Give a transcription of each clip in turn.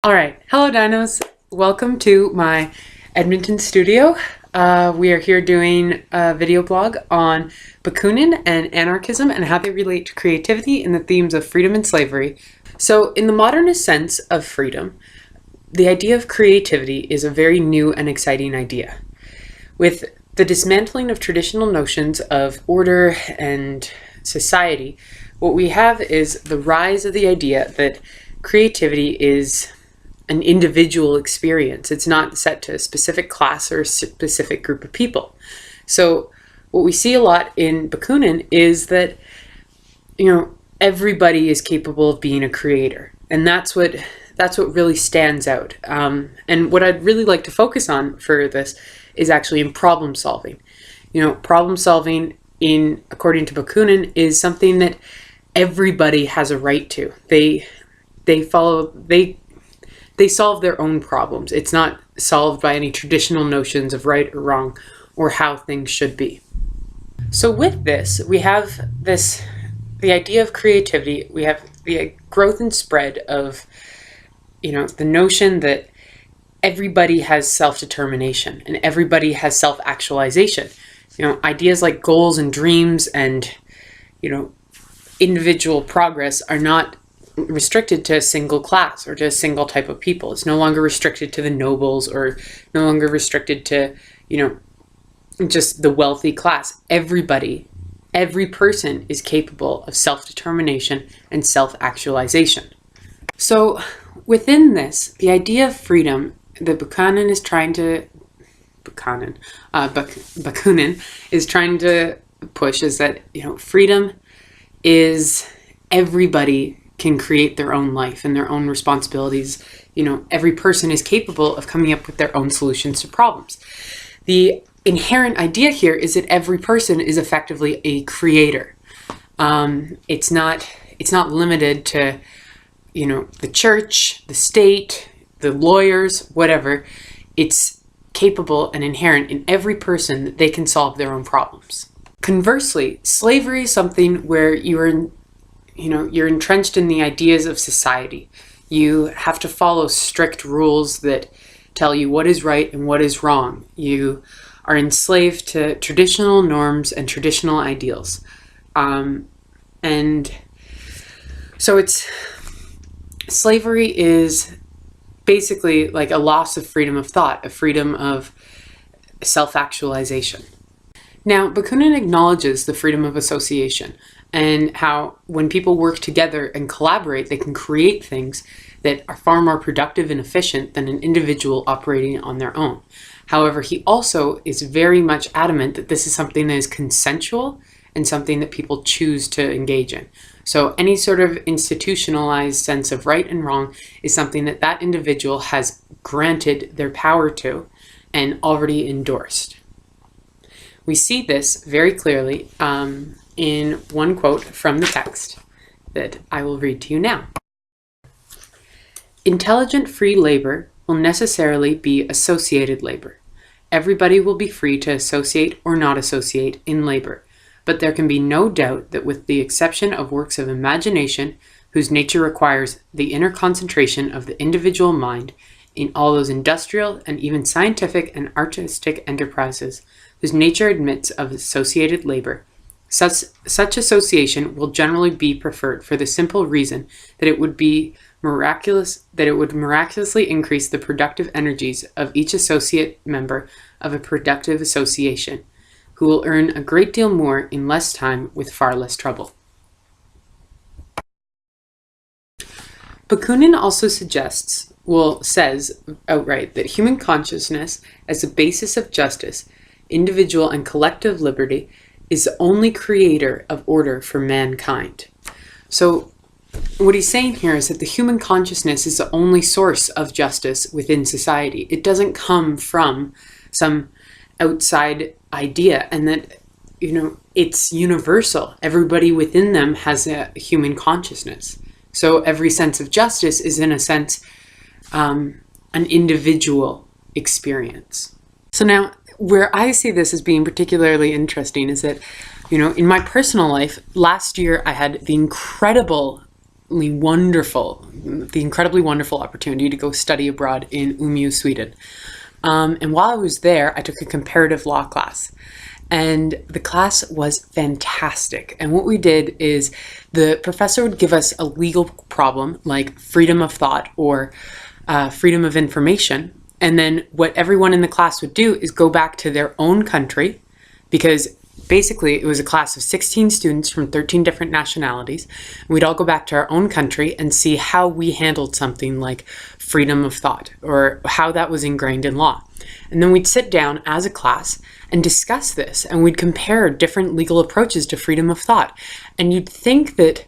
All right, hello dinos. Welcome to my Edmonton studio. We are here doing a video blog on Bakunin and anarchism and how they relate to creativity and the themes of freedom and slavery. So in the modernist sense of freedom, the idea of creativity is a very new and exciting idea. With the dismantling of traditional notions of order and society, what we have is the rise of the idea that creativity is an individual experience. It's not set to a specific class or a specific group of people. So what we see a lot in Bakunin is that, everybody is capable of being a creator. And that's what really stands out. And what I'd really like to focus on for this is actually in problem solving. Problem solving according to Bakunin is something that everybody has a right to. They solve their own problems. It's not solved by any traditional notions of right or wrong or how things should be. So with this, we have the idea of creativity. We have the growth and spread of, the notion that everybody has self-determination and everybody has self-actualization. Ideas like goals and dreams and, individual progress are not restricted to a single class or to a single type of people. It's no longer restricted to the nobles or no longer restricted to, just the wealthy class. Every person is capable of self-determination and self-actualization. So within this, the idea of freedom that Bakunin is trying to push is that, freedom is everybody can create their own life and their own responsibilities. Every person is capable of coming up with their own solutions to problems. The inherent idea here is that every person is effectively a creator. It's not limited to, the church, the state, the lawyers, whatever. It's capable and inherent in every person that they can solve their own problems. Conversely, slavery is something where you're entrenched in the ideas of society. You have to follow strict rules that tell you what is right and what is wrong. You are enslaved to traditional norms and traditional ideals. And so slavery is basically like a loss of freedom of thought, a freedom of self-actualization. Now, Bakunin acknowledges the freedom of association and how when people work together and collaborate, they can create things that are far more productive and efficient than an individual operating on their own. However, he also is very much adamant that this is something that is consensual and something that people choose to engage in. So any sort of institutionalized sense of right and wrong is something that individual has granted their power to and already endorsed. We see this very clearly in one quote from the text that I will read to you now. Intelligent free labor will necessarily be associated labor. Everybody will be free to associate or not associate in labor, but there can be no doubt that with the exception of works of imagination, whose nature requires the inner concentration of the individual mind, in all those industrial and even scientific and artistic enterprises, whose nature admits of associated labor, such association will generally be preferred for the simple reason that it would miraculously increase the productive energies of each associate member of a productive association, who will earn a great deal more in less time with far less trouble. Bakunin also says outright that human consciousness as a basis of justice, individual and collective liberty, is the only creator of order for mankind. So what he's saying here is that the human consciousness is the only source of justice within society. It doesn't come from some outside idea, and that, it's universal. Everybody within them has a human consciousness. So every sense of justice is, in a sense, an individual experience. So now, where I see this as being particularly interesting is that, in my personal life, last year I had the incredible incredibly wonderful opportunity to go study abroad in Umeå, Sweden. And while I was there, I took a comparative law class. And the class was fantastic. And what we did is the professor would give us a legal problem like freedom of thought or freedom of information. And then what everyone in the class would do is go back to their own country, because basically it was a class of 16 students from 13 different nationalities. We'd all go back to our own country and see how we handled something like freedom of thought or how that was ingrained in law. And then we'd sit down as a class and discuss this, and we'd compare different legal approaches to freedom of thought. And you'd think that,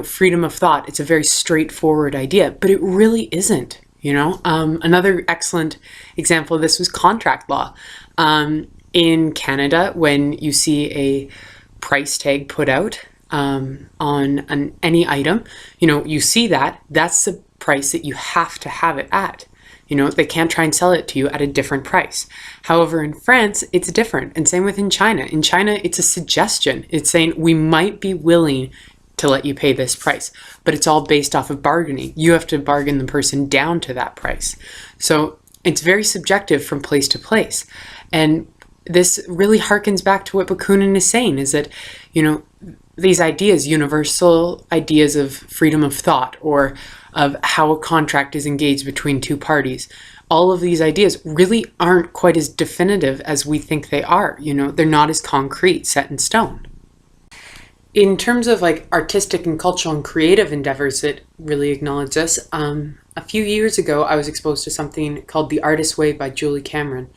freedom of thought, it's a very straightforward idea, but it really isn't. Another excellent example of this was contract law. In Canada, when you see a price tag put out on any item, you see that's the price that you have to have it at. They can't try and sell it to you at a different price. However, in France, it's different. And same with in China. In China, it's a suggestion. It's saying we might be willing to let you pay this price, but it's all based off of bargaining. You have to bargain the person down to that price. So it's very subjective from place to place. And this really harkens back to what Bakunin is saying, is that, these ideas, universal ideas of freedom of thought or of how a contract is engaged between two parties, all of these ideas really aren't quite as definitive as we think they are. They're not as concrete, set in stone. In terms of like artistic and cultural and creative endeavors that really acknowledge this, a few years ago, I was exposed to something called The Artist's Way by Julie Cameron.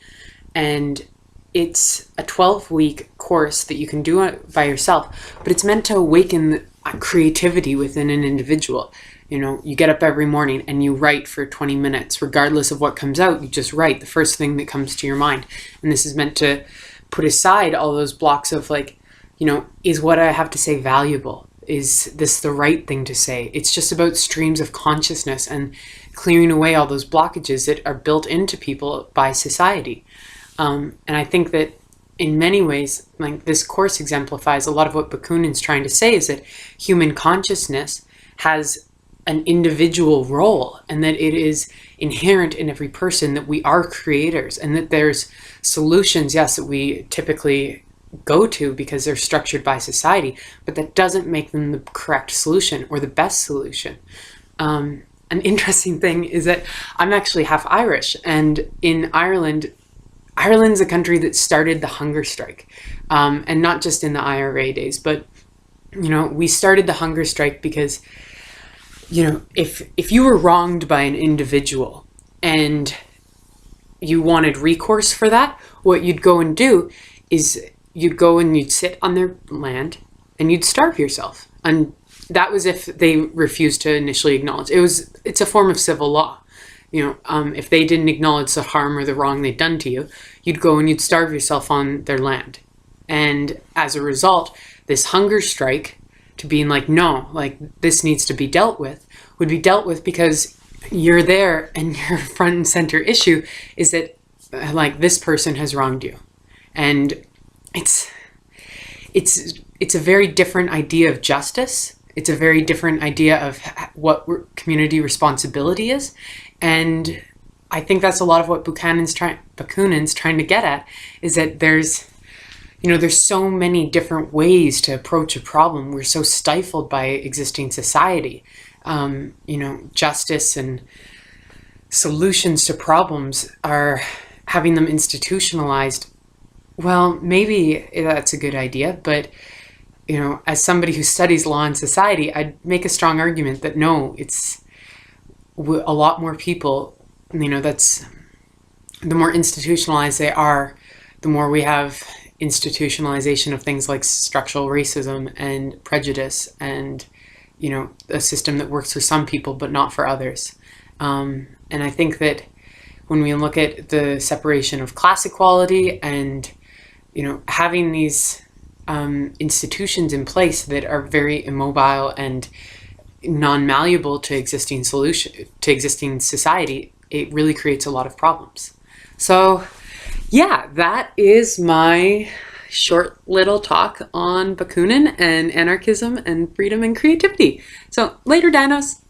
And it's a 12-week course that you can do by yourself, but it's meant to awaken creativity within an individual. You get up every morning and you write for 20 minutes. Regardless of what comes out, you just write the first thing that comes to your mind. And this is meant to put aside all those blocks of is what I have to say valuable? Is this the right thing to say? It's just about streams of consciousness and clearing away all those blockages that are built into people by society. And I think that in many ways, like this course exemplifies a lot of what Bakunin's trying to say, is that human consciousness has an individual role, and that it is inherent in every person that we are creators, and that there's solutions, yes, that we typically go to because they're structured by society, but that doesn't make them the correct solution or the best solution. An interesting thing is that I'm actually half Irish, and in Ireland's a country that started the hunger strike, and not just in the IRA days, but we started the hunger strike because if you were wronged by an individual and you wanted recourse for that, what you'd go and do is you'd go and you'd sit on their land and you'd starve yourself. And that was if they refused to initially acknowledge. It's a form of civil law. If they didn't acknowledge the harm or the wrong they'd done to you, you'd go and you'd starve yourself on their land. And as a result, this hunger strike, to being like, no, like this needs to be dealt with, would be dealt with because you're there and your front and center issue is that like this person has wronged you. And it's a very different idea of justice. It's a very different idea of what community responsibility is. And I think that's a lot of what Bakunin's trying to get at, is that there's so many different ways to approach a problem. We're so stifled by existing society. Justice and solutions to problems are having them institutionalized. Well, maybe that's a good idea, but as somebody who studies law and society, I'd make a strong argument that no, it's a lot more people, that's the more institutionalized they are, the more we have institutionalization of things like structural racism and prejudice and, a system that works for some people but not for others. And I think that when we look at the separation of class equality and, having these institutions in place that are very immobile and non-malleable to existing society, it really creates a lot of problems. So yeah, that is my short little talk on Bakunin and anarchism and freedom and creativity. So later, dinos.